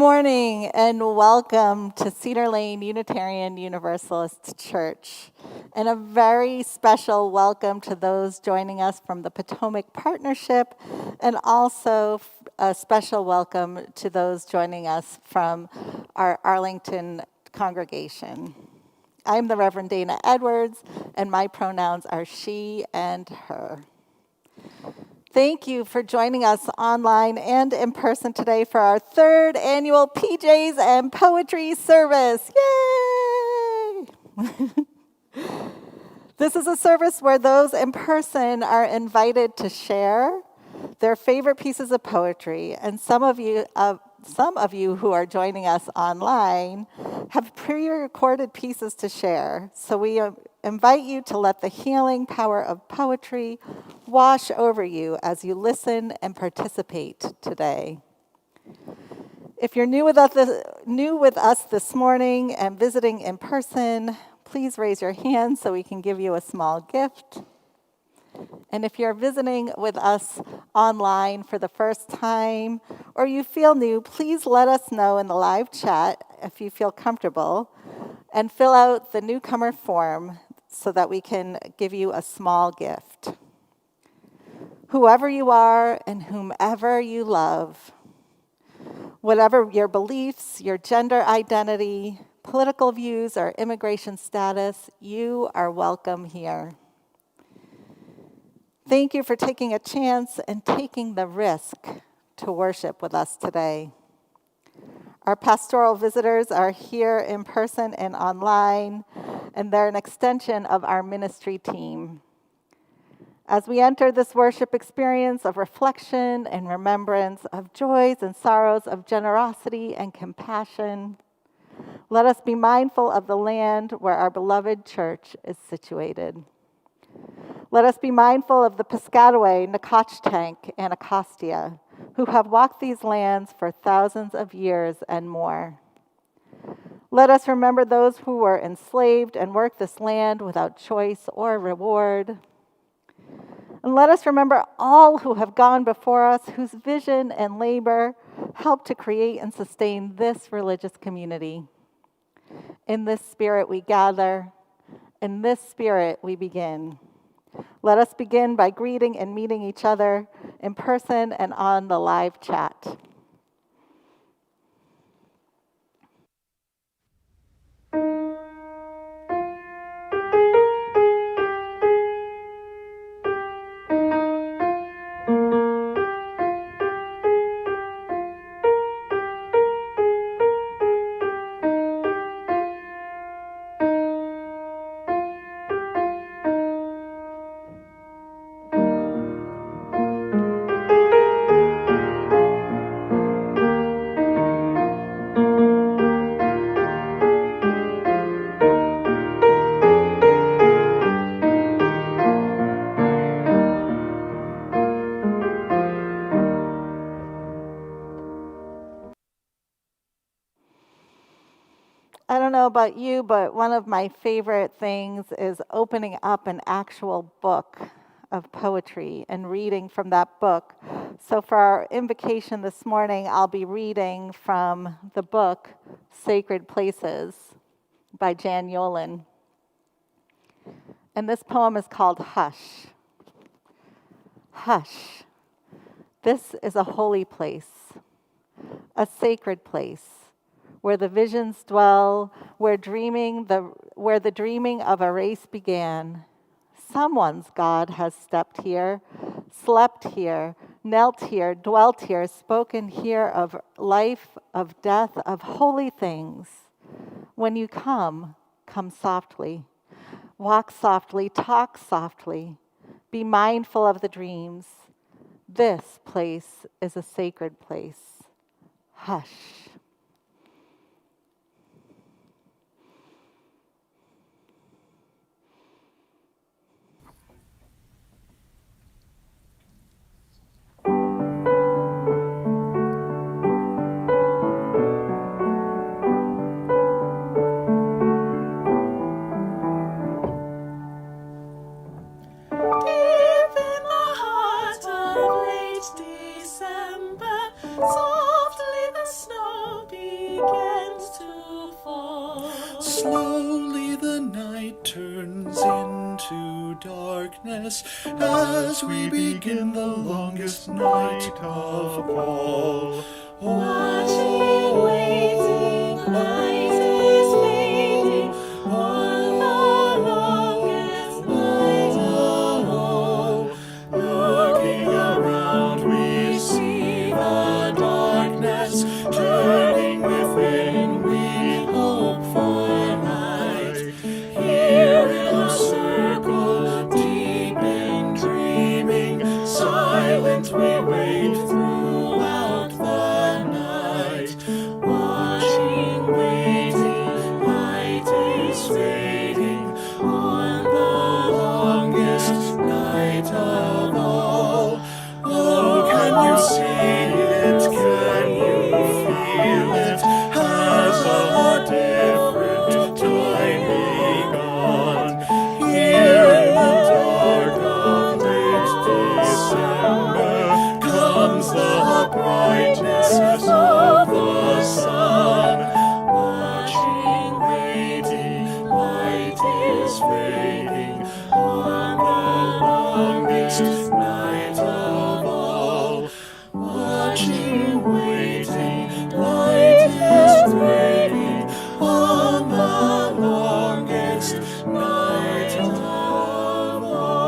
morning and welcome to Cedar Lane Unitarian Universalist Church. And a very special welcome to those joining us from the Potomac Partnership, and also a special welcome to those joining us from our Arlington congregation. I'm the Reverend Dana Edwards, and my pronouns are she and her. Thank you for joining us online and in person today for our third annual PJs and Poetry service. Yay! This is a service where those in person are invited to share their favorite pieces of poetry, and some of you who are joining us online have pre-recorded pieces to share. So we invite you to let the healing power of poetry wash over you as you listen and participate today. If you're new with us this morning and visiting in person, please raise your hand so we can give you a small gift. And if you're visiting with us online for the first time or you feel new, please let us know in the live chat if you feel comfortable and fill out the newcomer form so that we can give you a small gift. Whoever you are and whomever you love, whatever your beliefs, your gender identity, political views, or immigration status, you are welcome here. Thank you for taking a chance and taking the risk to worship with us today. Our pastoral visitors are here in person and online, and they're an extension of our ministry team. As we enter this worship experience of reflection and remembrance of joys and sorrows, of generosity and compassion, let us be mindful of the land where our beloved church is situated. Let us be mindful of the Piscataway, Nacotchtank, and Anacostia, who have walked these lands for thousands of years and more. Let us remember those who were enslaved and worked this land without choice or reward. And let us remember all who have gone before us, whose vision and labor helped to create and sustain this religious community. In this spirit we gather. In this spirit we begin. Let us begin by greeting and meeting each other in person and on the live chat. I don't know about you, but one of my favorite things is opening up an actual book of poetry and reading from that book. So for our invocation this morning, I'll be reading from the book Sacred Places by Jan Yolen. And this poem is called Hush. Hush. This is a holy place, a sacred place, where the visions dwell, where the dreaming of a race began. Someone's God has stepped here, slept here, knelt here, dwelt here, spoken here of life, of death, of holy things. When you come softly. Walk softly, talk softly. Be mindful of the dreams. This place is a sacred place. Hush. Softly the snow darkness as we begin the longest night of all. Watching, waiting, light is fading on the longest night of all. Looking around, we see the darkness turning within. We hope for light. Here in a circle, deep in dreaming, silent we wait throughout the night. Watching, waiting, light is fading on the longest night of all. Oh, can you see it? Can you feel it? Has a different time begun? Here in the dark of late December comes the brightness of the sun. Watching, waiting, light is fading on the longest night of all. Watching, waiting, light is fading on the longest night of all.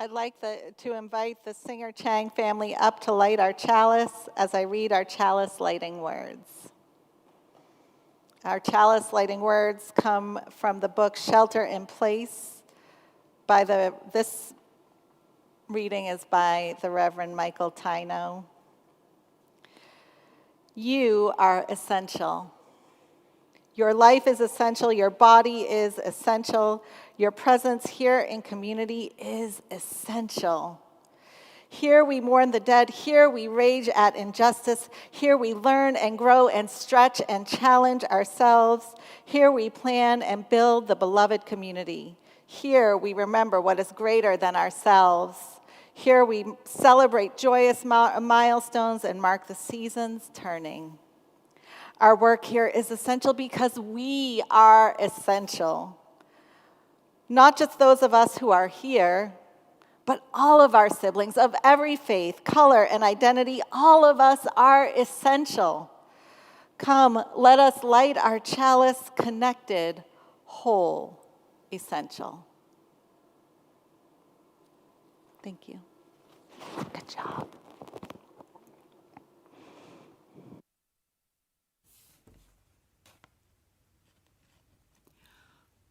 I'd like to invite the Singer Chang family up to light our chalice as I read our chalice lighting words. Our chalice lighting words come from the book Shelter in Place. This reading is by the Reverend Michael Tyno. You are essential. Your life is essential. Your body is essential. Your presence here in community is essential. Here we mourn the dead. Here we rage at injustice. Here we learn and grow and stretch and challenge ourselves. Here we plan and build the beloved community. Here we remember what is greater than ourselves. Here we celebrate joyous milestones and mark the seasons turning. Our work here is essential because we are essential. Not just those of us who are here, but all of our siblings of every faith, color, and identity, all of us are essential. Come, let us light our chalice connected, whole, essential. Thank you. Good job.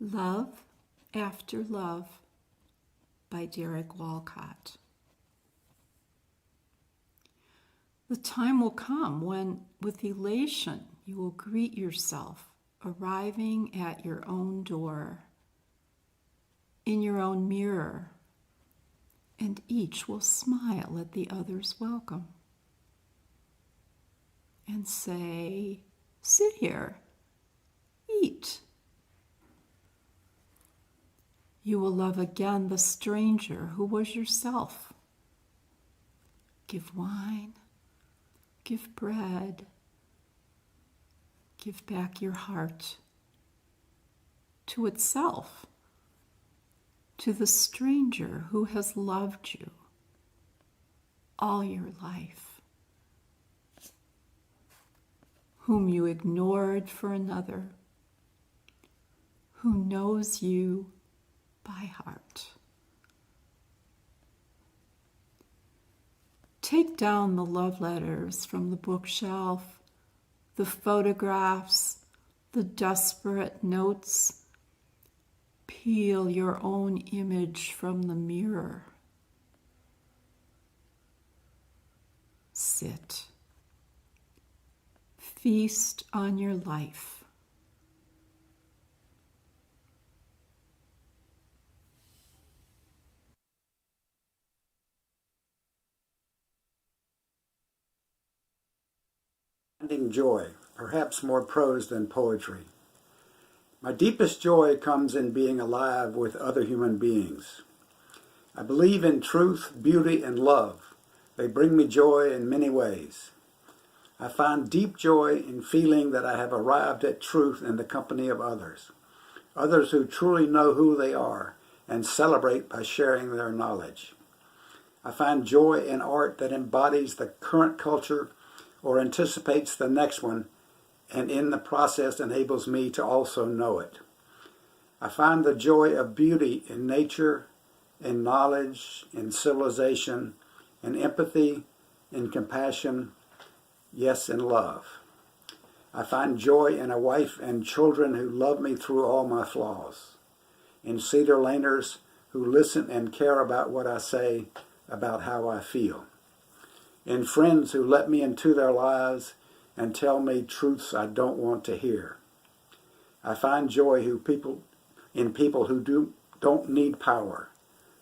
Love After Love by Derek Walcott. The time will come when, with elation, you will greet yourself, arriving at your own door, in your own mirror, and each will smile at the other's welcome and say, "Sit here, eat." You will love again the stranger who was yourself. Give wine, give bread, give back your heart to itself, to the stranger who has loved you all your life, whom you ignored for another, who knows you by heart. Take down the love letters from the bookshelf, the photographs, the desperate notes. Peel your own image from the mirror. Sit. Feast on your life. Finding joy, perhaps more prose than poetry. My deepest joy comes in being alive with other human beings. I believe in truth, beauty, and love, They bring me joy in many ways. I find deep joy in feeling that I have arrived at truth in the company of others who truly know who they are and celebrate by sharing their knowledge. I find joy in art that embodies the current culture or anticipates the next one, and in the process enables me to also know it. I find the joy of beauty in nature, in knowledge, in civilization, in empathy, in compassion, yes, in love. I find joy in a wife and children who love me through all my flaws, in Cedar Laners who listen and care about what I say, about how I feel, in friends who let me into their lives and tell me truths I don't want to hear. I find joy in people who don't need power,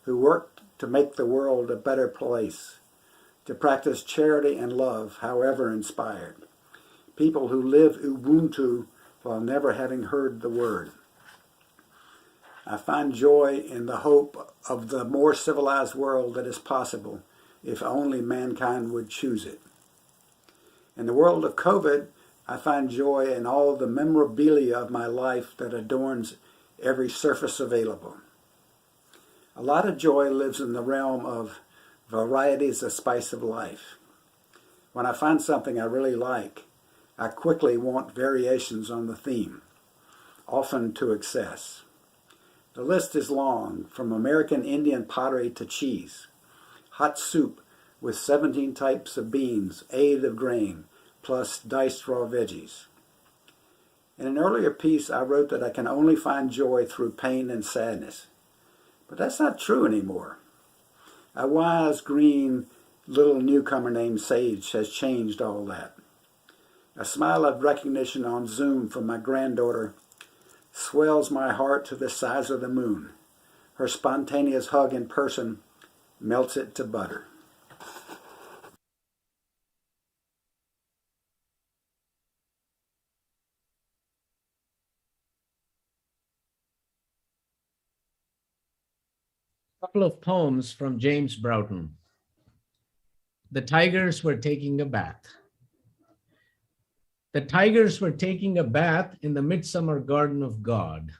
who work to make the world a better place, to practice charity and love, however inspired. People who live Ubuntu while never having heard the word. I find joy in the hope of the more civilized world that is possible if only mankind would choose it. In the world of COVID, I find joy in all the memorabilia of my life that adorns every surface available. A lot of joy lives in the realm of variety is the spice of life. When I find something I really like, I quickly want variations on the theme, often to excess. The list is long, from American Indian pottery to cheese, hot soup with 17 types of beans, 8 of grain, plus diced raw veggies. In an earlier piece, I wrote that I can only find joy through pain and sadness. But that's not true anymore. A wise, green, little newcomer named Sage has changed all that. A smile of recognition on Zoom from my granddaughter swells my heart to the size of the moon. Her spontaneous hug in person melts it to butter. Couple of poems from James Broughton. The tigers were taking a bath. The tigers were taking a bath in the midsummer garden of God.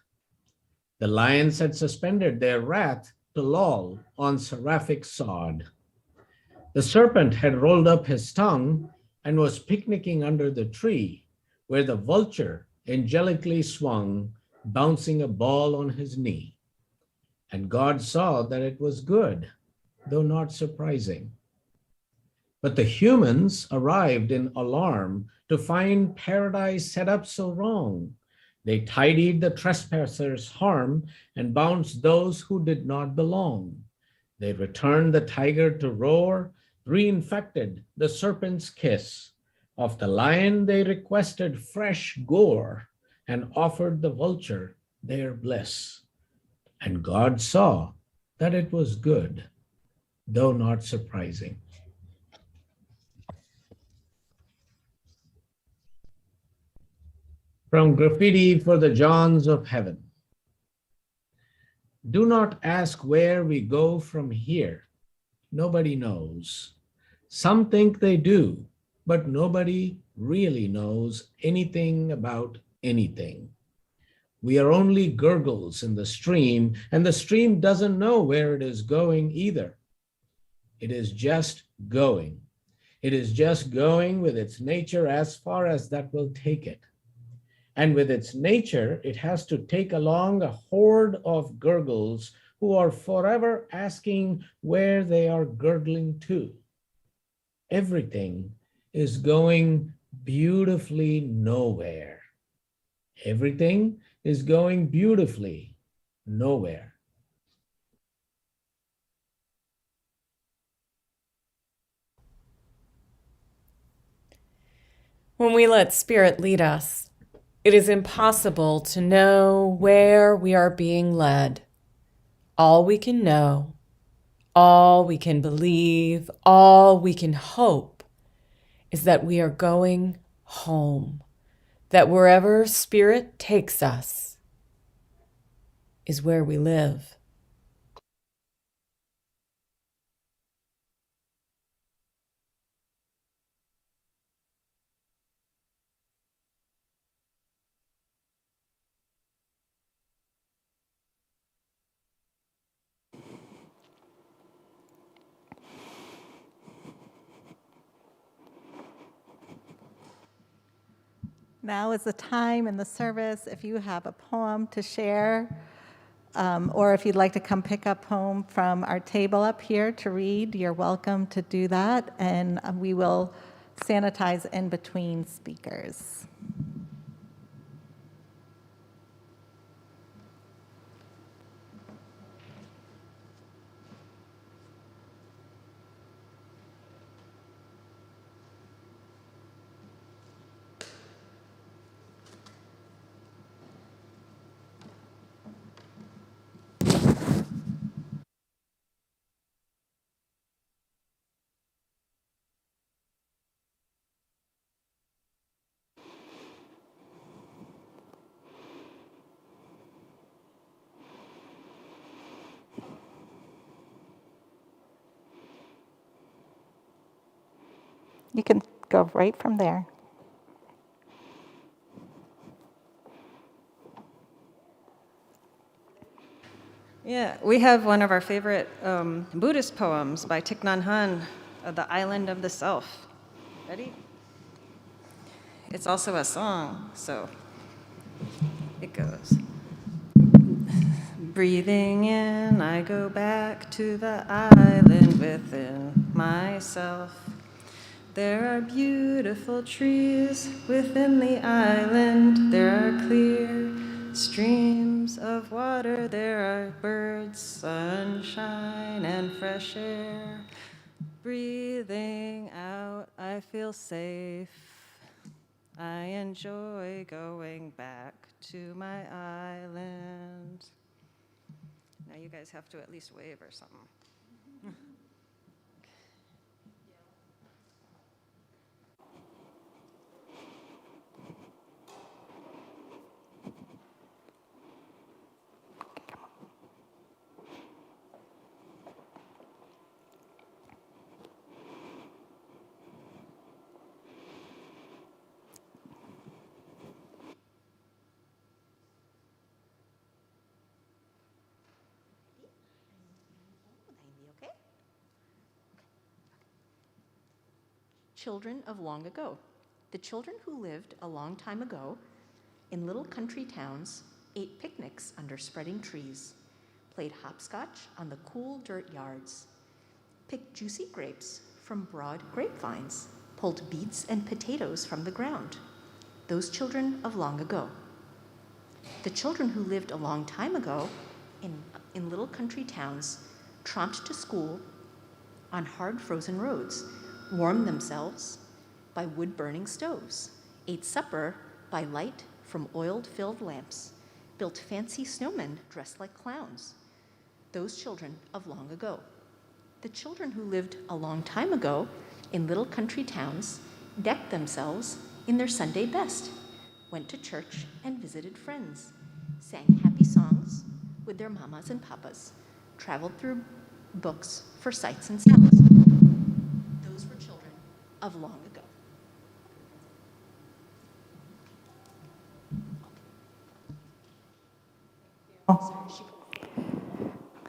The lions had suspended their wrath to loll on seraphic sod. The serpent had rolled up his tongue and was picnicking under the tree where the vulture angelically swung, bouncing a ball on his knee. And God saw that it was good, though not surprising. But the humans arrived in alarm to find paradise set up so wrong. They tidied the trespassers' harm and bounced those who did not belong. They returned the tiger to roar, reinfected the serpent's kiss. Of the lion they requested fresh gore and offered the vulture their bliss. And God saw that it was good, though not surprising. From Graffiti for the Johns of Heaven. Do not ask where we go from here. Nobody knows. Some think they do, but nobody really knows anything about anything. We are only gurgles in the stream, and the stream doesn't know where it is going either. It is just going. It is just going with its nature as far as that will take it. And with its nature, it has to take along a horde of gurgles who are forever asking where they are gurgling to. Everything is going beautifully nowhere. Everything is going beautifully nowhere. When we let Spirit lead us, it is impossible to know where we are being led. All we can know, all we can believe, all we can hope is that we are going home, that wherever Spirit takes us is where we live. Now is the time in the service if you have a poem to share, or if you'd like to come pick up poem from our table up here to read, you're welcome to do that, and we will sanitize in between speakers. You can go right from there. Yeah, we have one of our favorite Buddhist poems by Thich Nhat Hanh, The Island of the Self. Ready? It's also a song, so it goes. Breathing in, I go back to the island within myself. There are beautiful trees within the island. There are clear streams of water. There are birds, sunshine, and fresh air. Breathing out, I feel safe. I enjoy going back to my island. Now you guys have to at least wave or something. Children of long ago. The children who lived a long time ago in little country towns ate picnics under spreading trees, played hopscotch on the cool dirt yards, picked juicy grapes from broad grapevines, pulled beets and potatoes from the ground. Those children of long ago. The children who lived a long time ago in little country towns tromped to school on hard frozen roads, warmed themselves by wood-burning stoves, ate supper by light from oil-filled lamps, built fancy snowmen dressed like clowns. Those children of long ago. The children who lived a long time ago in little country towns decked themselves in their Sunday best, went to church and visited friends, sang happy songs with their mamas and papas, traveled through books for sights and sounds. Those were children of long ago.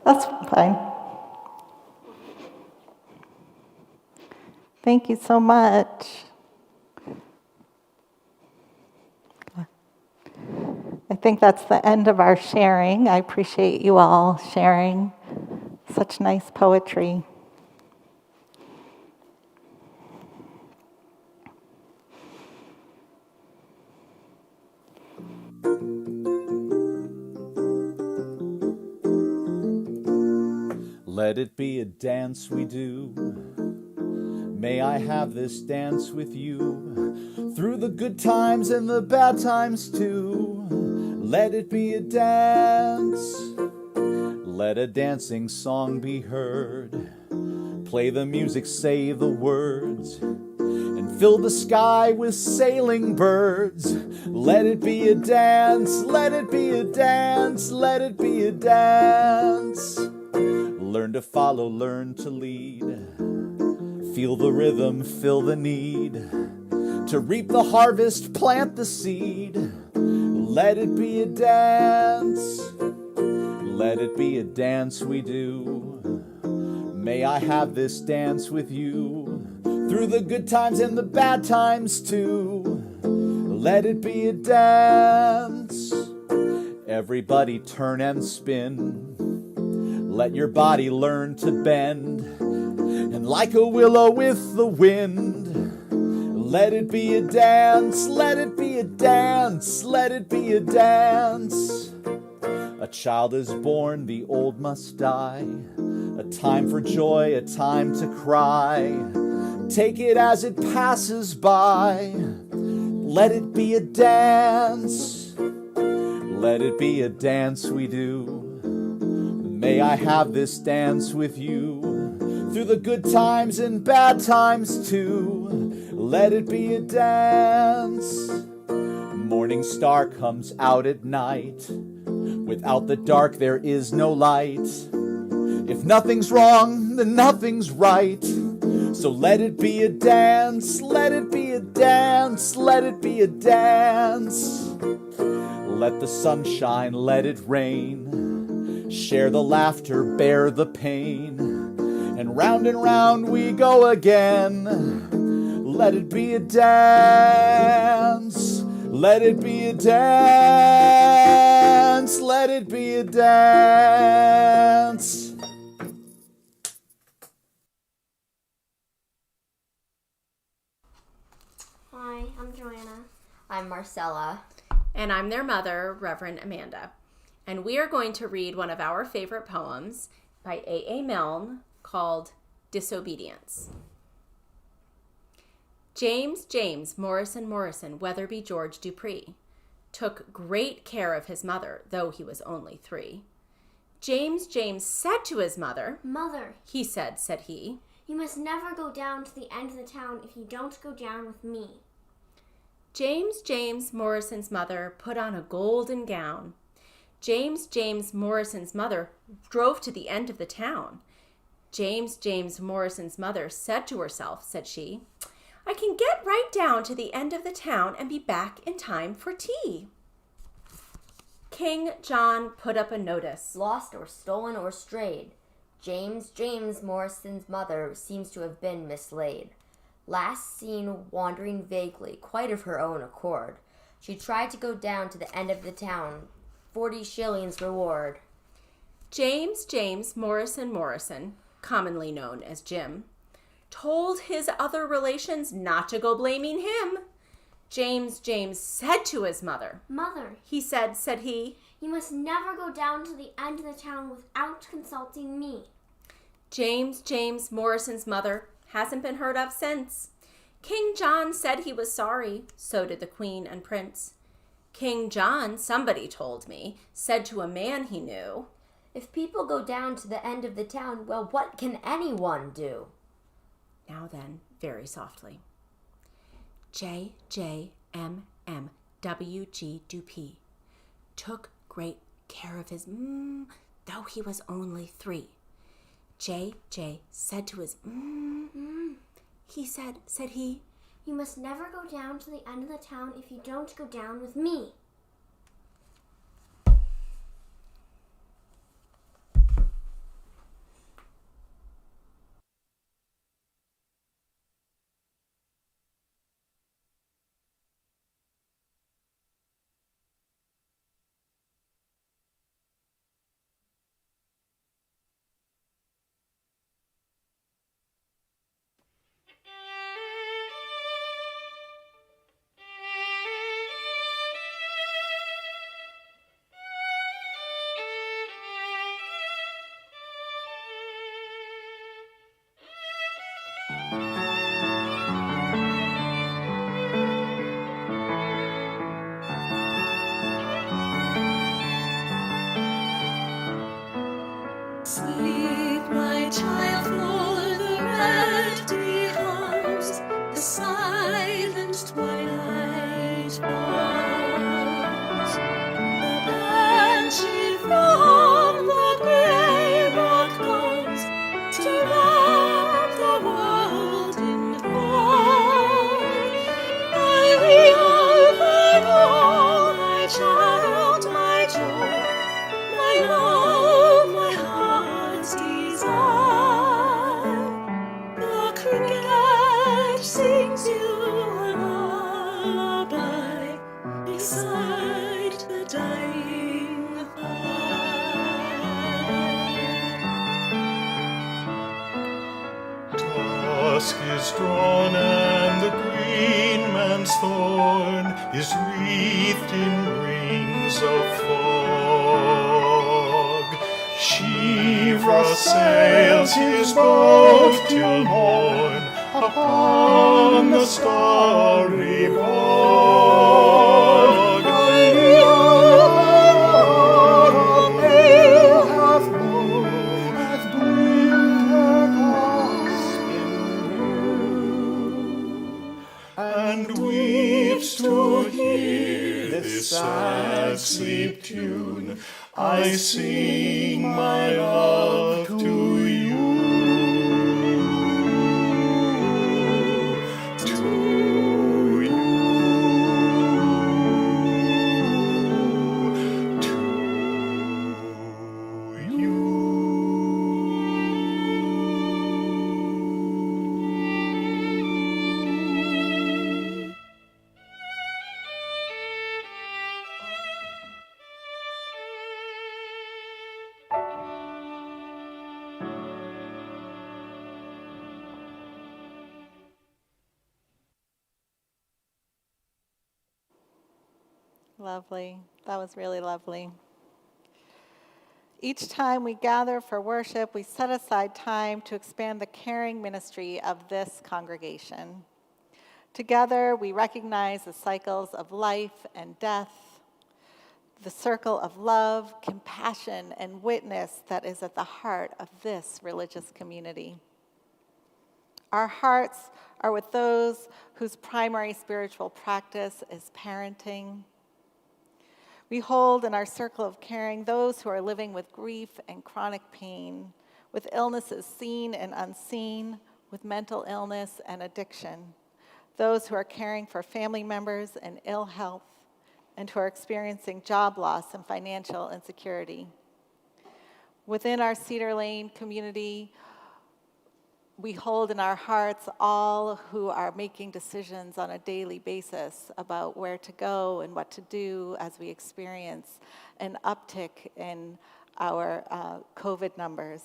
That's fine. Thank you so much. I think that's the end of our sharing. I appreciate you all sharing such nice poetry. Let it be a dance we do. May I have this dance with you through the good times and the bad times too. Let it be a dance. Let a dancing song be heard. Play the music, say the words, and fill the sky with sailing birds. Let it be a dance. Let it be a dance. Let it be a dance. Learn to follow, learn to lead. Feel the rhythm, feel the need. To reap the harvest, plant the seed. Let it be a dance. Let it be a dance we do. May I have this dance with you through the good times and the bad times too. let it be a dance. Everybody turn and spin. Let your body learn to bend. And like a willow with the wind, let it be a dance, let it be a dance, let it be a dance. A child is born, the old must die. A time for joy, a time to cry. Take it as it passes by. Let it be a dance. Let it be a dance we do. May I have this dance with you through the good times and bad times too. Let it be a dance. Morning star comes out at night. Without the dark there is no light. If nothing's wrong, then nothing's right. So let it be a dance, let it be a dance, let it be a dance. Let the sunshine, let it rain. Share the laughter, bear the pain. And round we go again. Let it be a dance. Let it be a dance. Let it be a dance. Hi, I'm Joanna. I'm Marcella. And I'm their mother, Reverend Amanda. And we are going to read one of our favorite poems by A.A. Milne called Disobedience. James Morrison, Weatherby George Dupree, took great care of his mother, though he was only 3. James said to his mother, Mother, he said he, you must never go down to the end of the town if you don't go down with me. James Morrison's mother put on a golden gown. James Morrison's mother drove to the end of the town. James Morrison's mother said to herself, said she, I can get right down to the end of the town and be back in time for tea. King John put up a notice. Lost or stolen or strayed. James Morrison's mother seems to have been mislaid. Last seen wandering vaguely, quite of her own accord. She tried to go down to the end of the town. 40 shillings reward. James Morrison, commonly known as Jim, told his other relations not to go blaming him. James said to his mother, Mother, he said he, you must never go down to the end of the town without consulting me. James Morrison's mother hasn't been heard of since. King John said he was sorry, so did the Queen and Prince. King John, somebody told me, said to a man he knew, If people go down to the end of the town, well, what can anyone do? Now then, very softly. J.M.M.W.G. Dupree took great care of his though he was only 3. J. said to his he said he, you must never go down to the end of the town if you don't go down with me. dusk is drawn and the green man's thorn is wreathed in rings of fog. Shiva sails his boat till morn upon the starry bog. And weeps to hear this sad sleep tune. I sing my love to you. Lovely. That was really lovely. Each time we gather for worship, we set aside time to expand the caring ministry of this congregation. Together, we recognize the cycles of life and death, the circle of love, compassion, and witness that is at the heart of this religious community. Our hearts are with those whose primary spiritual practice is parenting. We hold in our circle of caring those who are living with grief and chronic pain, with illnesses seen and unseen, with mental illness and addiction, those who are caring for family members in ill health, and who are experiencing job loss and financial insecurity. Within our Cedar Lane community, we hold in our hearts all who are making decisions on a daily basis about where to go and what to do as we experience an uptick in our COVID numbers.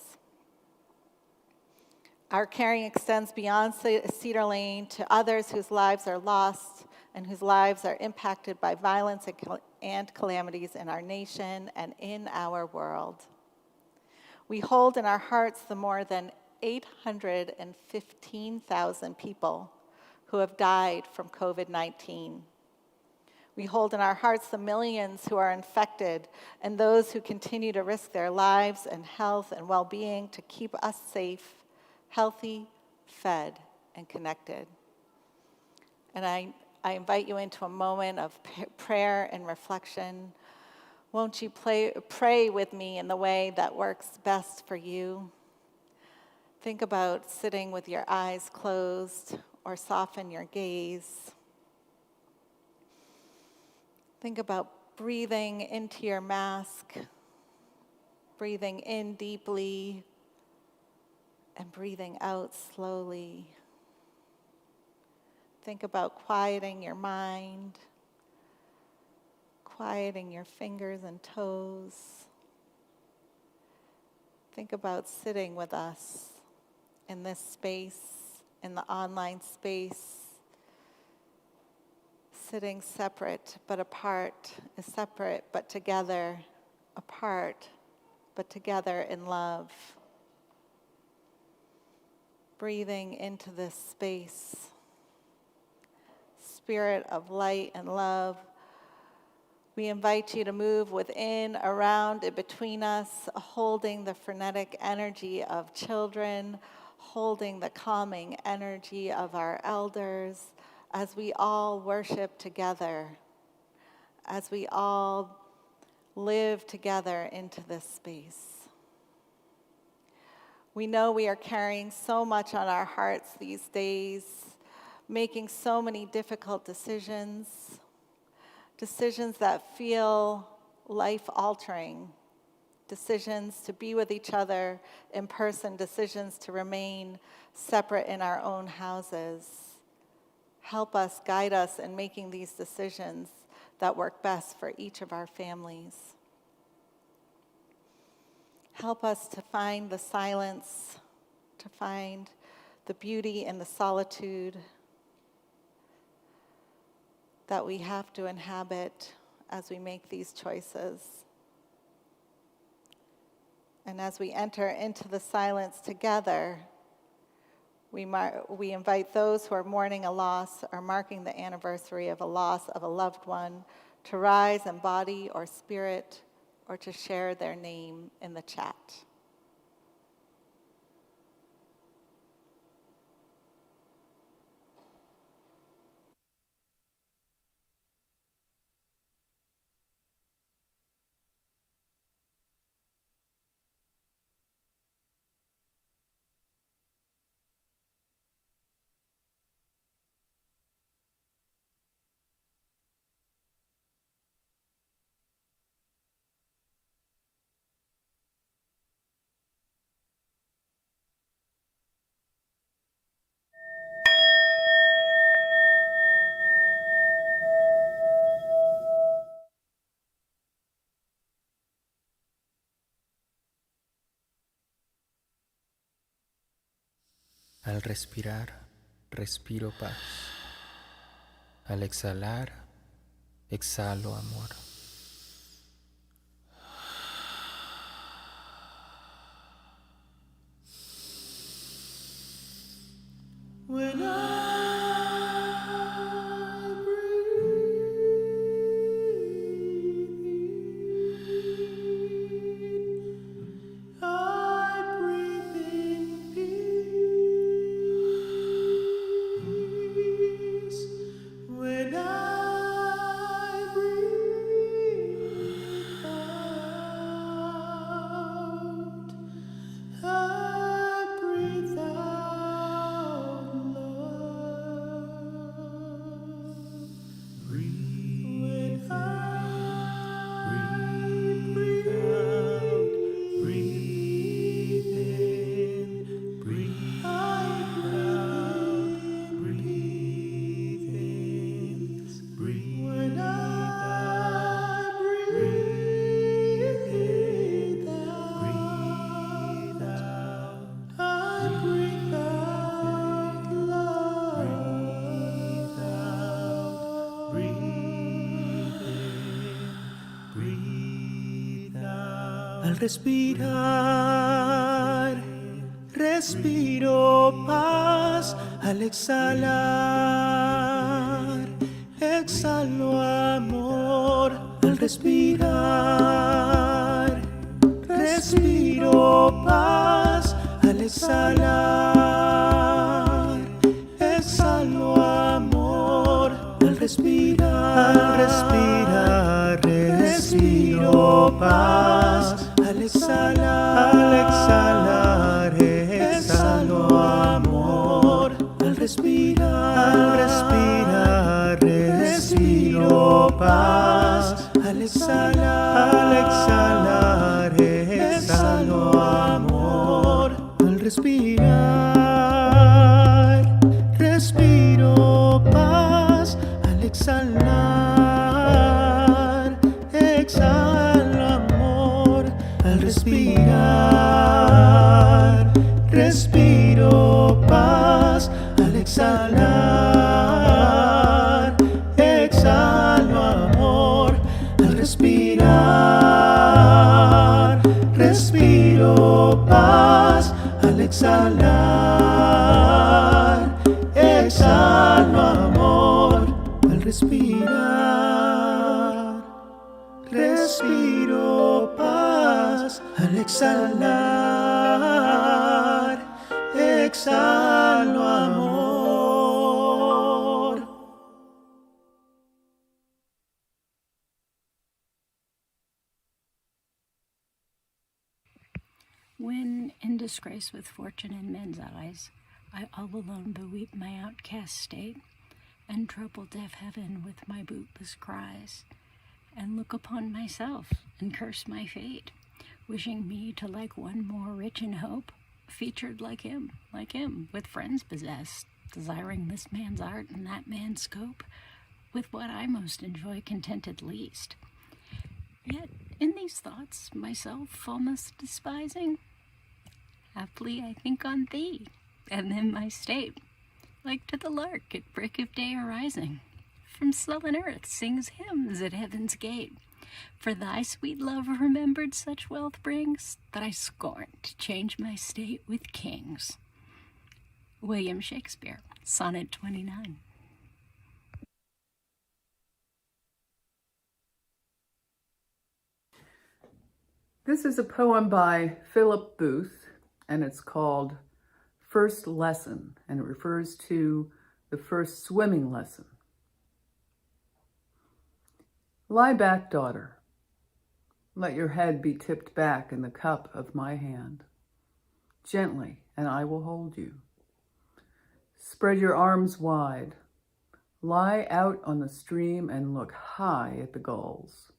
Our caring extends beyond Cedar Lane to others whose lives are lost and whose lives are impacted by violence and calamities in our nation and in our world. We hold in our hearts the more than 815,000 people who have died from COVID-19. We hold in our hearts the millions who are infected and those who continue to risk their lives and health and well-being to keep us safe, healthy, fed, and connected. And I invite you into a moment of prayer and reflection. Won't you pray with me in the way that works best for you? Think about sitting with your eyes closed or soften your gaze. Think about breathing into your mask, breathing in deeply, and breathing out slowly. Think about quieting your mind, quieting your fingers and toes. Think about sitting with us in this space, in the online space, sitting separate but apart, separate but together, apart but together in love. Breathing into this space, spirit of light and love, we invite you to move within, around, and between us, holding the frenetic energy of children, holding the calming energy of our elders, as we all worship together, as we all live together into this space. We know we are carrying so much on our hearts these days, making so many difficult decisions that feel life-altering, decisions to be with each other in person, decisions to remain separate in our own houses. Help us, guide us in making these decisions that work best for each of our families. Help us to find the silence, to find the beauty and the solitude that we have to inhabit as we make these choices. And as we enter into the silence together, we invite those who are mourning a loss or marking the anniversary of a loss of a loved one to rise in body or spirit, or to share their name in the chat. Al respirar, respiro paz. Al exhalar, exhalo amor. When I breathe in peace. When I breathe out, I breathe out love. Breathe when I breathe out, breathe in, breathe out, breathe in, breathe when I breathe in, breathe out, I breathe out love. Breathe out, breathe in, breathe out. Al respirar, respiro paz. Al exhalar, exhalo amor. Al respirar, respiro paz. Al exhalar, exhalo amor. Al respirar, respiro paz. Al exhalar, exhalo amor. Al respirar, respiro paz. Al exhalar, exhalo amor. Al respirar, respiro paz. Al exhalar, exhalo amor. Al respirar, respiro paz. Al exhalar, exhalo amor. Al respirar, respiro paz. Al exhalar, exhalo amor. Al respirar, respiro paz. Al exhalar, exhalo amor. When in disgrace with fortune in men's eyes, I all alone beweep my outcast state, and trouble deaf heaven with my bootless cries, and look upon myself and curse my fate, wishing me to like one more rich in hope, featured like him, with friends possessed, desiring this man's art and that man's scope, with what I most enjoy contented least. Yet in these thoughts myself almost despising, haply I think on thee, and then my state, like to the lark at break of day arising. From sullen earth sings hymns at heaven's gate. For thy sweet love remembered such wealth brings, that I scorn to change my state with kings. William Shakespeare, Sonnet 29. This is a poem by Philip Booth, and it's called First Lesson, and it refers to the first swimming lesson. Lie back, daughter. Let your head be tipped back in the cup of my hand. Gently, and I will hold you. Spread your arms wide. Lie out on the stream and look high at the gulls.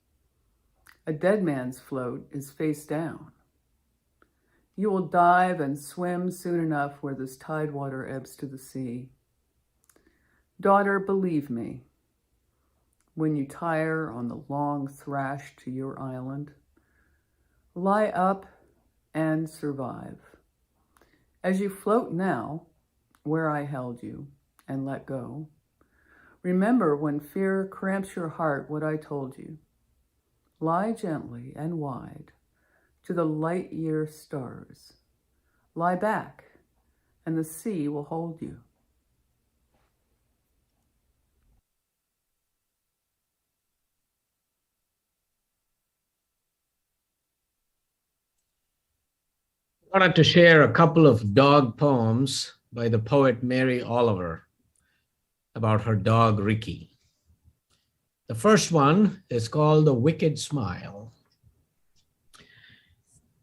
A dead man's float is face down. You will dive and swim soon enough where this tide water ebbs to the sea. Daughter, believe me, when you tire on the long thrash to your island, lie up and survive. As you float now, where I held you and let go, remember when fear cramps your heart what I told you. Lie gently and wide to the light year stars. Lie back, and the sea will hold you. I wanted to share a couple of dog poems by the poet Mary Oliver about her dog Ricky. The first one is called The Wicked Smile.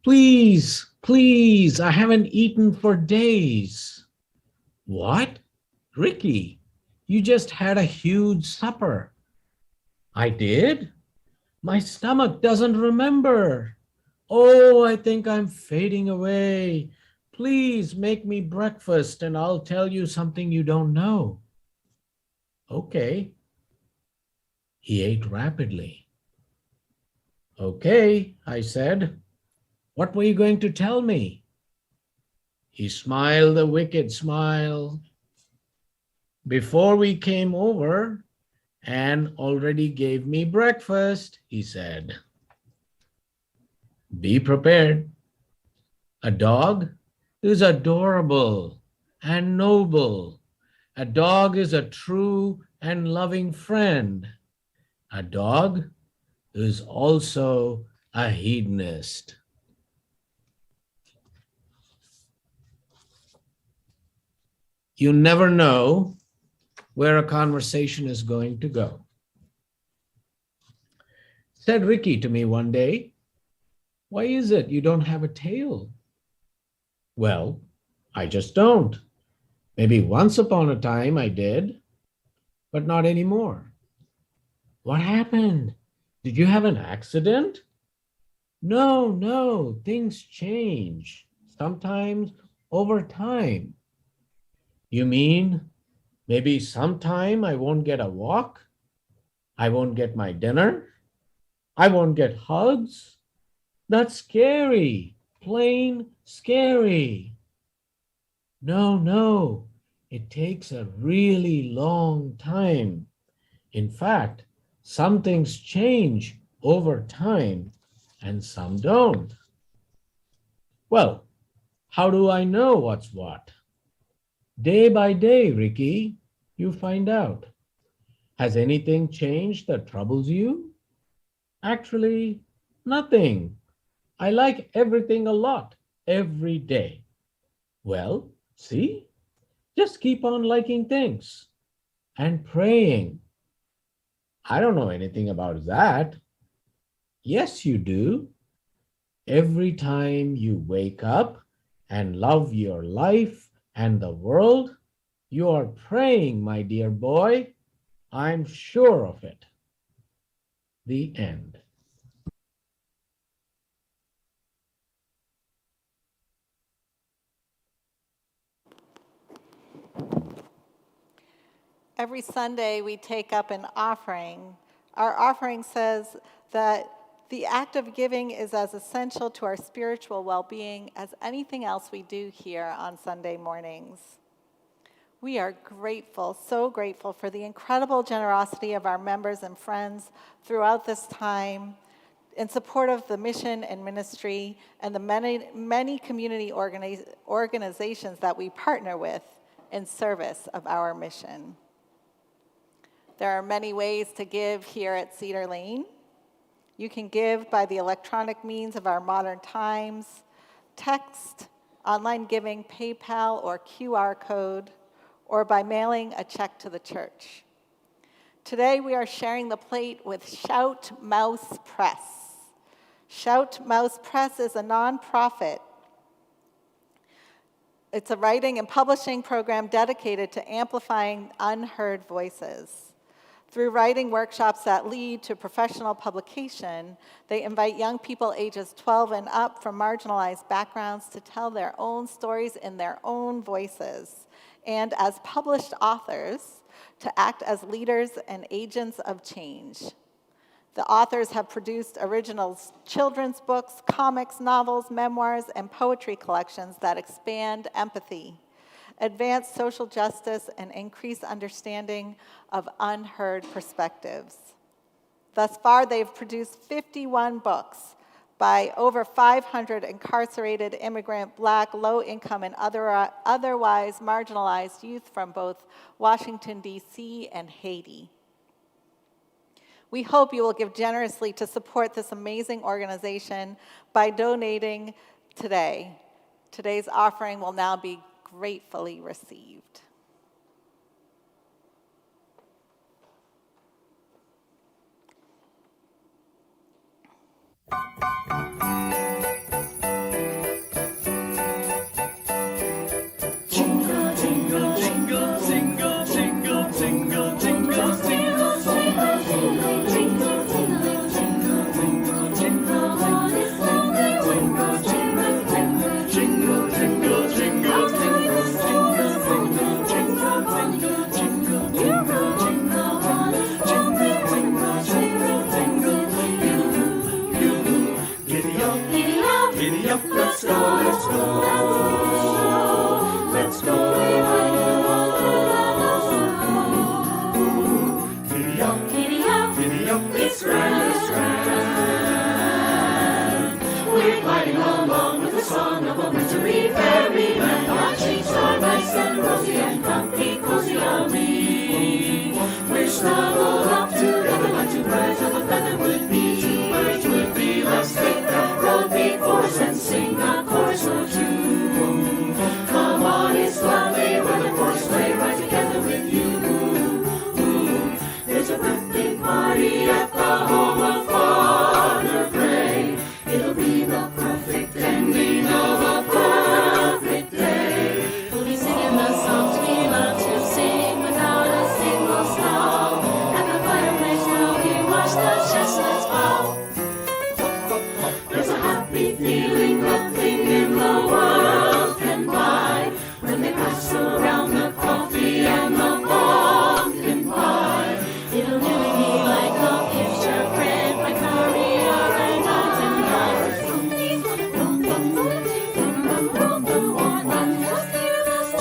Please, please, I haven't eaten for days. What? Ricky, you just had a huge supper. I did? My stomach doesn't remember. Oh, I think I'm fading away. Please make me breakfast and I'll tell you something you don't know. Okay. He ate rapidly. Okay, I said. What were you going to tell me? He smiled a wicked smile. Before we came over, Anne already gave me breakfast, he said. Be prepared. A dog is adorable and noble. A dog is a true and loving friend. A dog is also a hedonist. You never know where a conversation is going to go. Said Ricky to me one day, why is it you don't have a tail? Well, I just don't. Maybe once upon a time I did, but not anymore. What happened? Did you have an accident? No, things change, sometimes over time. You mean maybe sometime I won't get a walk? I won't get my dinner? I won't get hugs? That's scary, plain scary. No, it takes a really long time. In fact, some things change over time and some don't. Well, how do I know what's what? Day by day, Ricky, you find out. Has anything changed that troubles you? Actually, nothing. I like everything a lot, every day. Well, see? Just keep on liking things and praying. I don't know anything about that. Yes, you do. Every time you wake up and love your life and the world, you are praying, my dear boy. I'm sure of it. The end. Every Sunday we take up an offering. Our offering says that The act of giving is as essential to our spiritual well-being as anything else we do here on Sunday mornings. We are grateful, so grateful for the incredible generosity of our members and friends throughout this time in support of the mission and ministry and the many community organizations that we partner with in service of our mission. There are many ways to give here at Cedar Lane. You can give by the electronic means of our modern times, text, online giving, PayPal, or QR code, or by mailing a check to the church. Today we are sharing the plate with Shout Mouse Press. Shout Mouse Press is a nonprofit. It's a writing and publishing program dedicated to amplifying unheard voices. Through writing workshops that lead to professional publication, they invite young people ages 12 and up from marginalized backgrounds to tell their own stories in their own voices, and as published authors, to act as leaders and agents of change. The authors have produced original children's books, comics, novels, memoirs, and poetry collections that expand empathy, advance social justice, and increase understanding of unheard perspectives. Thus far, they've produced 51 books by over 500 incarcerated immigrant, Black, low-income, and otherwise marginalized youth from both Washington, D.C. and Haiti. We hope you will give generously to support this amazing organization by donating today. Today's offering will now be gratefully received. Jingle, jingle, jingle, jingle, jingle, jingle, jingle, jingle, jingle, jingle, jingle, jingle, jingle, jingle, all is lonely jingle, jingle, jingle, jingle, jingle, jingle, jingle, jingle, jingle, jingle, jingle, jingle, jingle, all is lonely jingle, jingle, jingle, you, giddy up, giddy up, giddy up, let's go, let's go. Let's go, giddy up, giddy up, giddy up, it's grand, it's grand. We're gliding along with the song of a wintry fairyland. Our cheeks are nice and rosy and comfy, cozy are we. We're snuggled up together like two birds of a feather would be. Two birds would be. Let's take that road before us and sing a chorus or two. Come on, it's lovely weather for a sleigh ride together with you. There's a birthday party at the home of Father Gray. It'll be the perfect ending of a perfect day. We'll be singing the songs we love to sing without a single stop. At the fireplace now we watch the chestnuts pop. There's a happy feeling nothing in the world can buy when they pass around the coffee and the pumpkin pie. It'll nearly be like a picture print by Carrier and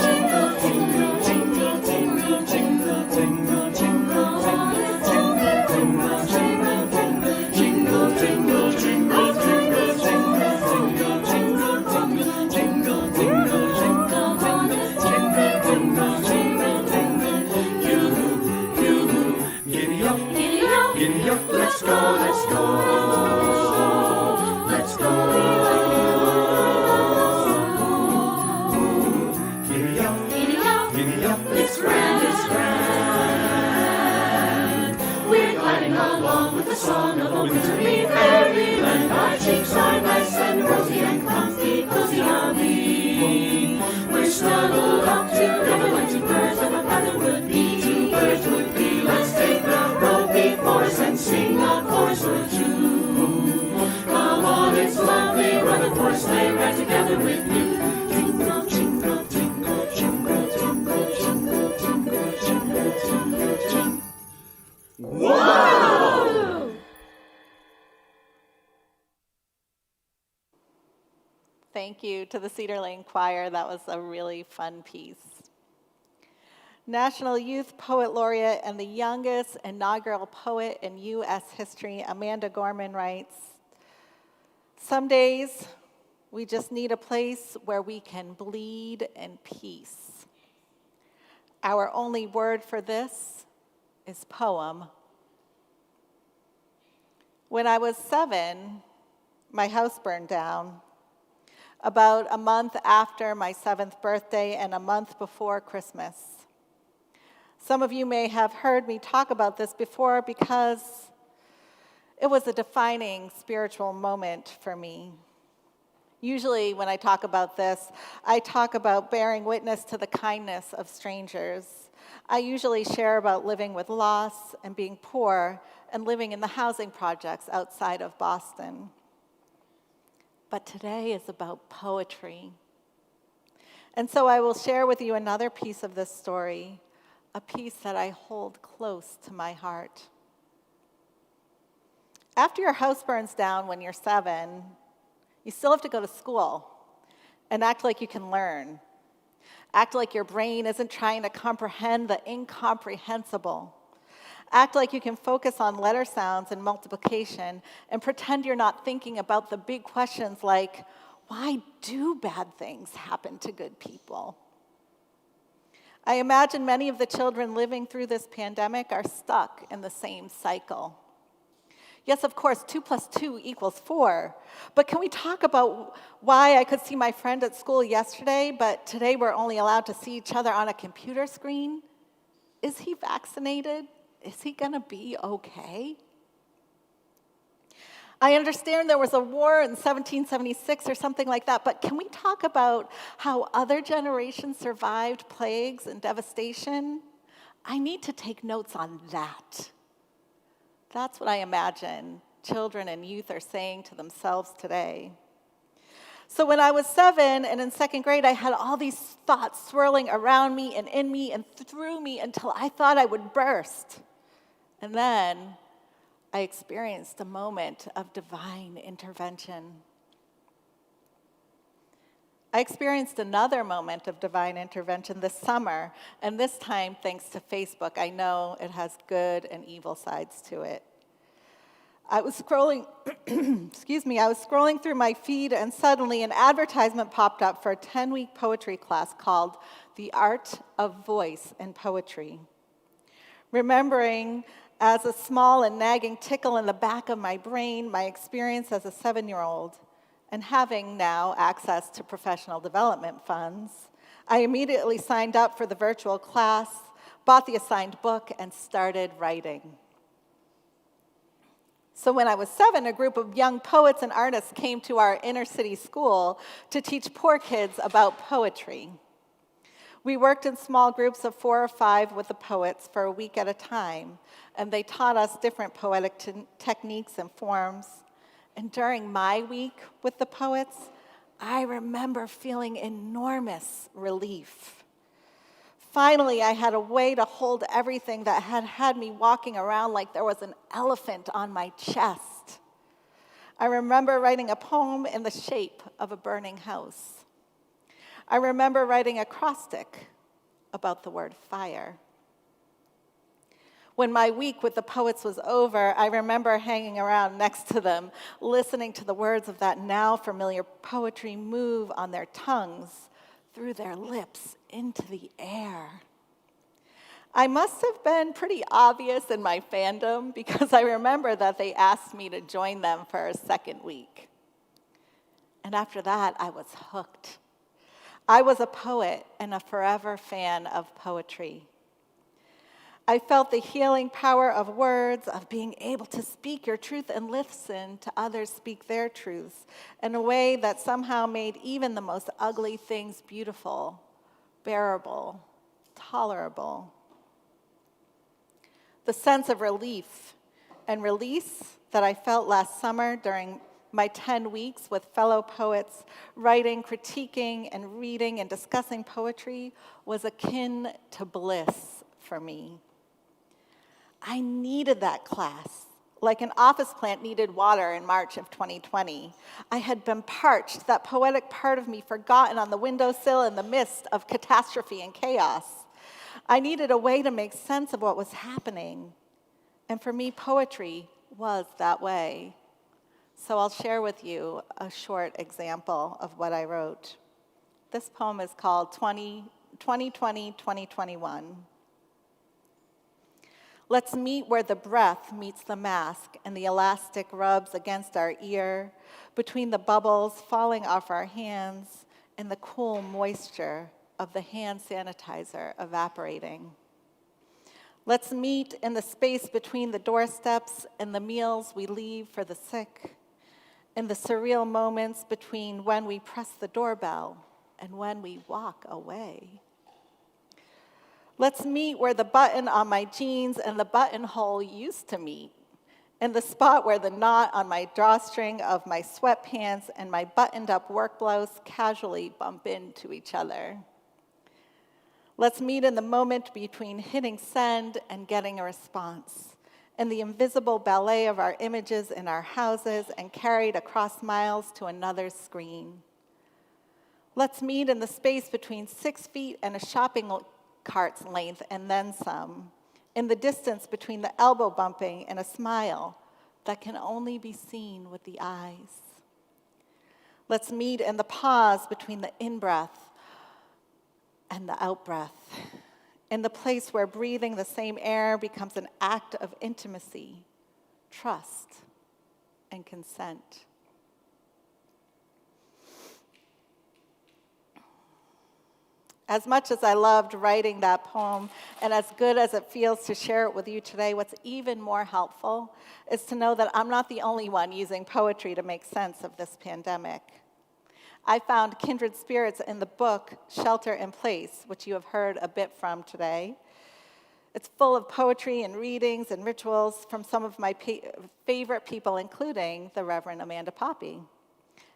Jingle, jingle, jingle, jingle, jingle, jingle, jingle, all is jingle, jingle, jingle, jingle, jingle, jingle, jingle, jingle, jingle, jingle, jingle, jingle, jingle, jingle, jingle, jingle, jingle, jingle, you, giddy up, giddy up, giddy up, let's go, let's go, let's go. Giddy up, giddy up, giddy up, it's grand, it's grand. We're gliding along with the song of a wintry fairyland. Our cheeks are nice and rosy and comfy, cozy are we. We're snuggled up together like two birds of a feather would be. Two birds would be. Let's take the road before us and sing a chorus or two. Come on, it's lovely weather for a sleigh ride together with you. Jingle, jingle, jingle, jingle, jingle, jingle, jingle, jingle, jingle, jingle. Whoa! thank you to the Cedar Lane Choir. That was a really fun piece. National Youth Poet Laureate and the youngest inaugural poet in U.S. history, Amanda Gorman writes, "Some days we just need a place where we can bleed in peace. Our only word for this is poem. When I was 7, my house burned down. About a month after my 7th birthday and a month before Christmas. Some of you may have heard me talk about this before because it was a defining spiritual moment for me. Usually when I talk about this, I talk about bearing witness to the kindness of strangers. I usually share about living with loss and being poor and living in the housing projects outside of Boston. But today is about poetry. And so I will share with you another piece of this story, a piece that I hold close to my heart. After your house burns down when you're 7, you still have to go to school and act like you can learn. Act like your brain isn't trying to comprehend the incomprehensible. Act like you can focus on letter sounds and multiplication and pretend you're not thinking about the big questions like, why do bad things happen to good people? I imagine many of the children living through this pandemic are stuck in the same cycle. Yes, of course, 2 + 2 = 4. But can we talk about why I could see my friend at school yesterday, but today we're only allowed to see each other on a computer screen? Is he vaccinated? Is he gonna be okay? I understand there was a war in 1776 or something like that, but can we talk about how other generations survived plagues and devastation? I need to take notes on that. That's what I imagine children and youth are saying to themselves today. So when I was 7 and in 2nd grade, I had all these thoughts swirling around me and in me and through me until I thought I would burst. And then I experienced a moment of divine intervention. I experienced another moment of divine intervention this summer, and this time thanks to Facebook. I know it has good and evil sides to it. I was scrolling, I was scrolling through my feed, and suddenly an advertisement popped up for a 10-week poetry class called The Art of Voice and Poetry. Remembering as a small and nagging tickle in the back of my brain my experience as a 7-year-old, and having now access to professional development funds, I immediately signed up for the virtual class, bought the assigned book, and started writing. So when I was 7, a group of young poets and artists came to our inner city school to teach poor kids about poetry. We worked in small groups of 4 or 5 with the poets for a week at a time, and they taught us different poetic techniques and forms. And during my week with the poets, I remember feeling enormous relief. Finally, I had a way to hold everything that had had me walking around like there was an elephant on my chest. I remember writing a poem in the shape of a burning house. I remember writing a acrostic about the word fire. When my week with the poets was over, I remember hanging around next to them, listening to the words of that now familiar poetry move on their tongues, through their lips, into the air. I must have been pretty obvious in my fandom because I remember that they asked me to join them for a 2nd week. And after that, I was hooked. I was a poet and a forever fan of poetry. I felt the healing power of words, of being able to speak your truth and listen to others speak their truths in a way that somehow made even the most ugly things beautiful, bearable, tolerable. The sense of relief and release that I felt last summer during my 10 weeks with fellow poets, writing, critiquing, and reading and discussing poetry was akin to bliss for me. I needed that class like an office plant needed water in March of 2020. I had been parched, that poetic part of me forgotten on the windowsill in the midst of catastrophe and chaos. I needed a way to make sense of what was happening. And for me, poetry was that way. So I'll share with you a short example of what I wrote. This poem is called 2020-2021. Let's meet where the breath meets the mask and the elastic rubs against our ear, between the bubbles falling off our hands and the cool moisture of the hand sanitizer evaporating. Let's meet in the space between the doorsteps and the meals we leave for the sick, in the surreal moments between when we press the doorbell and when we walk away. Let's meet where the button on my jeans and the buttonhole used to meet, in the spot where the knot on my drawstring of my sweatpants and my buttoned-up work blouse casually bump into each other. Let's meet in the moment between hitting send and getting a response, in the invisible ballet of our images in our houses and carried across miles to another screen. Let's meet in the space between 6 feet and a shopping cart's length and then some, in the distance between the elbow bumping and a smile that can only be seen with the eyes. Let's meet in the pause between the in-breath and the out-breath, in the place where breathing the same air becomes an act of intimacy, trust, and consent. As much as I loved writing that poem, and as good as it feels to share it with you today, what's even more helpful is to know that I'm not the only one using poetry to make sense of this pandemic. I found kindred spirits in the book Shelter in Place, which you have heard a bit from today. It's full of poetry and readings and rituals from some of my favorite people, including the Reverend Amanda Poppy,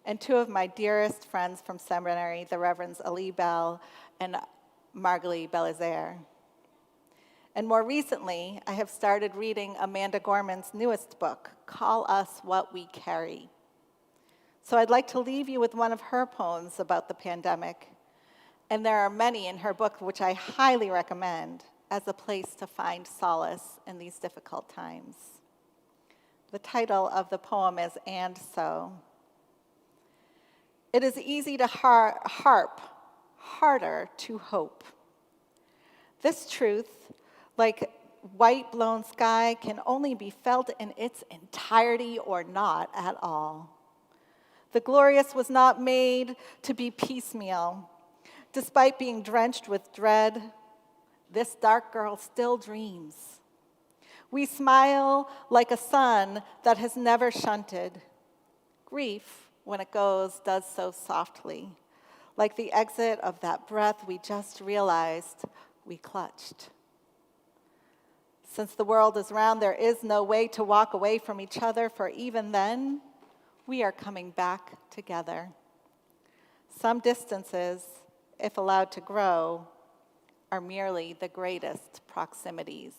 and two of my dearest friends from seminary, the Reverends Ali Bell and Margalie Belizaire. And more recently, I have started reading Amanda Gorman's newest book, Call Us What We Carry. So I'd like to leave you with one of her poems about the pandemic. And there are many in her book which I highly recommend as a place to find solace in these difficult times. The title of the poem is And So. It is easy to harp, harder to hope. This truth, like white blown sky, can only be felt in its entirety or not at all. The glorious was not made to be piecemeal. Despite being drenched with dread, this dark girl still dreams. We smile like a sun that has never shunted. Grief, when it goes, does so softly, like the exit of that breath we just realized we clutched. Since the world is round, there is no way to walk away from each other, for even then, we are coming back together. Some distances, if allowed to grow, are merely the greatest proximities.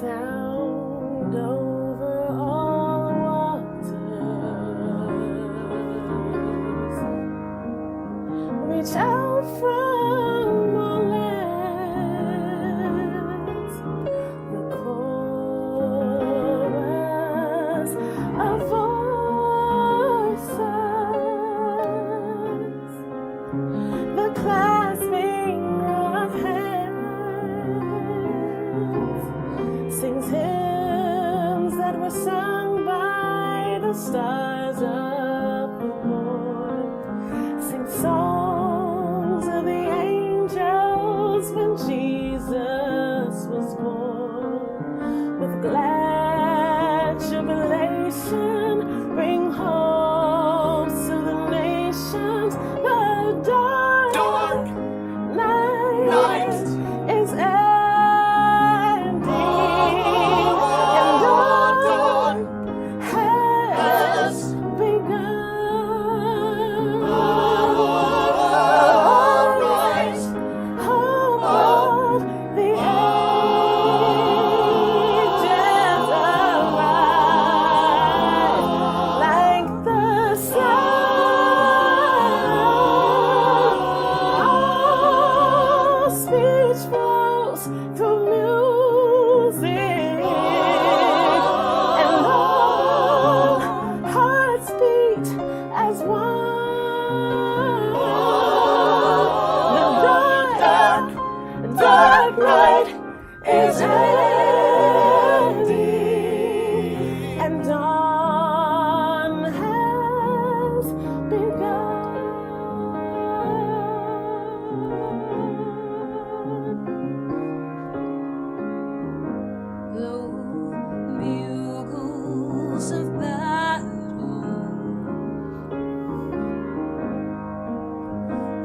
Sound over all waters. Reach out from all lands. The chorus of voices. The clasping of hands. Sings hymns that were sung by the stars of the morn. Sings songs of the angels.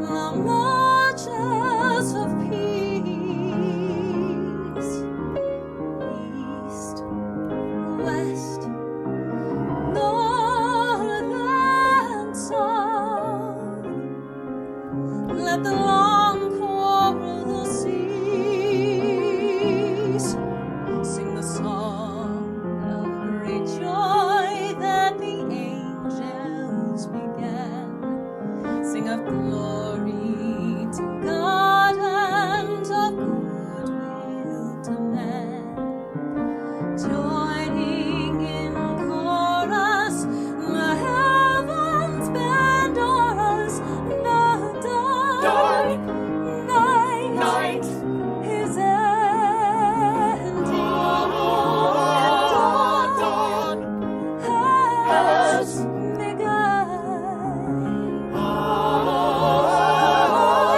the marches of peace, east, west, north and south. Let the long quarrel cease. Sing the song of great joy that the angels began. Sing of glory to God and of goodwill to man. Joining in chorus, the heavens bend us. The dark night is ending. Dawn has begun.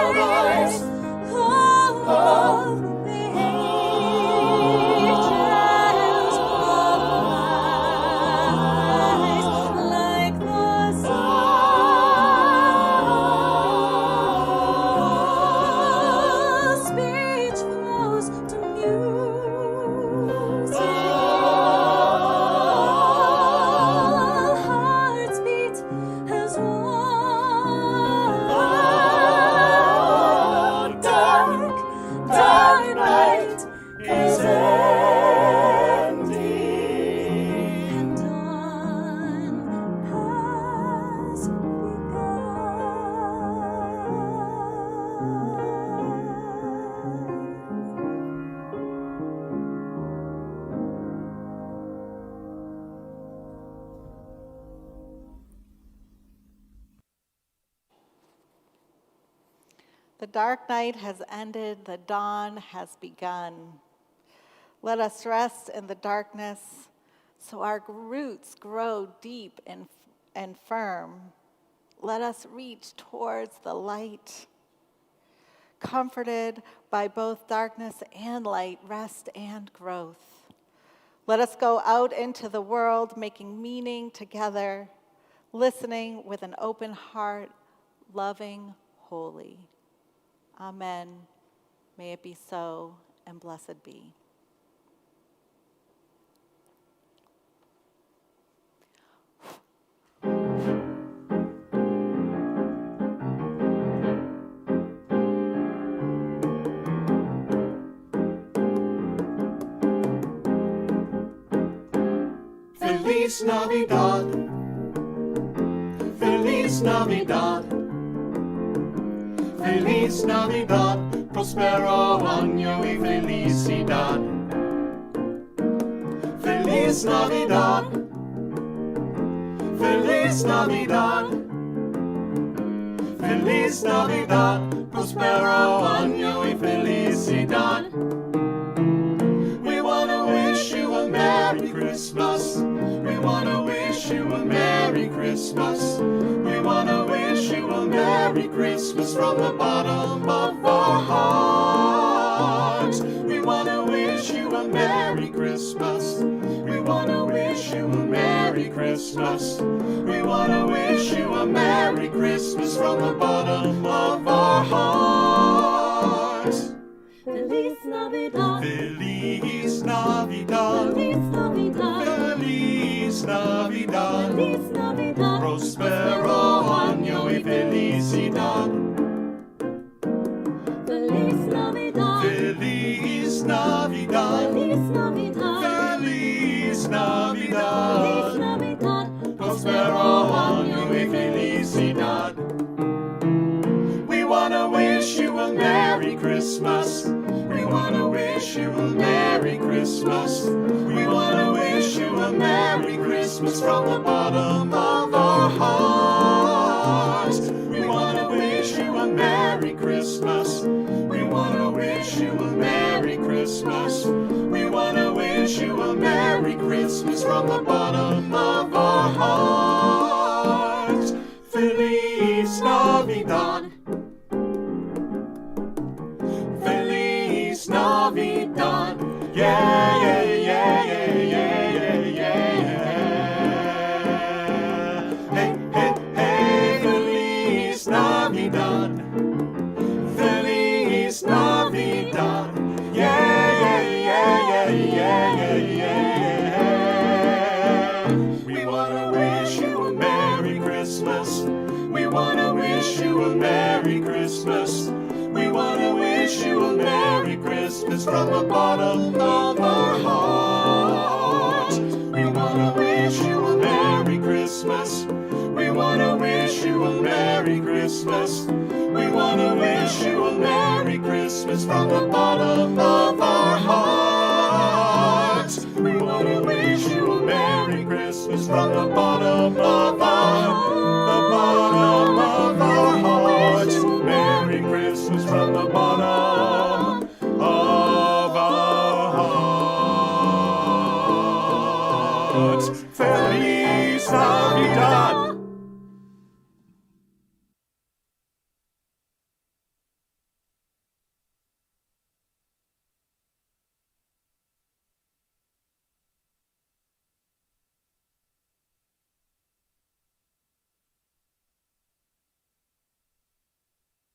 Eyes of the angels arise like the sun. Speech flows to music. All hearts beat as one. Dark night is ending, and dawn has The dark night has ended, the dawn has begun. Let us rest in the darkness so our roots grow deep and firm. Let us reach towards the light. Comforted by both darkness and light, rest and growth. Let us go out into the world making meaning together, listening with an open heart, loving, holy. Amen. May it be so, and blessed be. Feliz Navidad, Feliz Navidad, Feliz Navidad, prospero año y felicidad. Feliz Navidad, Feliz Navidad, Feliz Navidad, prospero año y felicidad. We wanna wish you a Merry Christmas. We wanna wish you a Merry Christmas. We wanna wish you a Merry Christmas from the bottom of our hearts. We wanna wish you a Merry Christmas. We wanna wish you a Merry Christmas. We wanna wish you a Merry Christmas from the bottom of our hearts. Feliz Navidad. Feliz Navidad. Feliz Navidad. Feliz Navidad. Feliz Navidad. Prospero año y felicidad. Feliz Navidad. Feliz Navidad. Feliz Navidad. Feliz Navidad. Feliz Navidad. Prospero año y felicidad. We wanna wish you a Merry Christmas. We wanna wish you a Merry Christmas. We wanna wish you a Merry Christmas from the bottom of our hearts. We wanna wish you a Merry Christmas. We wanna wish you a Merry Christmas. We wanna wish you a Merry Christmas from the bottom of our hearts. Feliz Navidad. Feliz Navidad. Yeah, yeah, yeah, yeah, yeah, yeah, yeah. Hey, hey, hey, Feliz Navidad. Merry Christmas. We want to wish you a Merry Christmas from the bottom of our heart. We want to wish you a Merry Christmas. We want to wish you a Merry Christmas. We want to wish you a Merry Christmas from the bottom of